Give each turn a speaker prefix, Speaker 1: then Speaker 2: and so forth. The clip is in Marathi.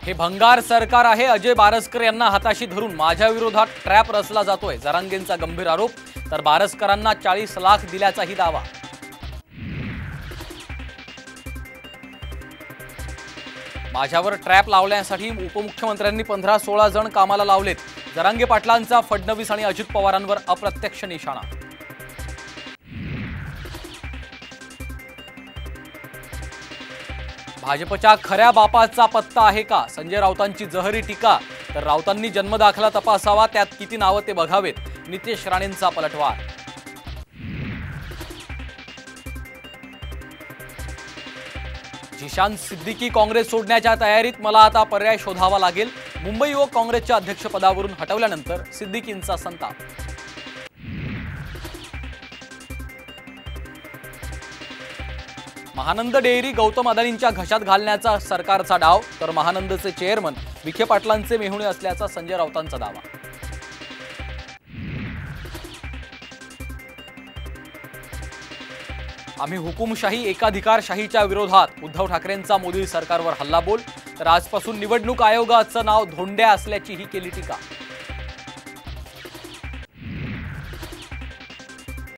Speaker 1: हे भंगार सरकार आहे। अजय बारसकर यांना हाताशी धरून माझ्या विरोधात ट्रॅप रचला जातोय, जरांगेंचा गंभीर आरोप। तर बारसकरांना 40 लाख दिल्याचाही दावा। माझ्यावर ट्रॅप लावण्यासाठी उपमुख्यमंत्र्यांनी 15-16 जण कामाला लावलेत। जरांगे पाटलांचा फडणवीस आणि अजित पवारांवर अप्रत्यक्ष निशाणा। भाजपच्या खऱ्या बापाचा पत्ता आहे का? संजय राऊतांची जहरी टीका। तर राऊतांनी जन्मदाखला तपासावा, त्यात किती नावं ते बघावेत। नितेश राणेंचा पलटवार। जिशान सिद्दीकी काँग्रेस सोडण्याच्या तयारीत, मला आता पर्याय शोधावा लागेल। मुंबई युवक काँग्रेसच्या अध्यक्षपदावरून हटवल्यानंतर सिद्दीकींचा संताप। महानंद डेअरी गौतम अदानींच्या घशात घालण्याचा सरकारचा डाव। तर महानंदचे चेअरमन विखे पाटलांचे मेहुणे असल्याचा संजय राऊतांचा दावा। आम्ही हुकुमशाही एकाधिकारशाहीच्या विरोधात, उद्धव ठाकरेंचा मोदी सरकारवर हल्लाबोल। तर आजपासून निवडणूक आयोगाचं नाव धोंड्या असल्याचीही केली टीका।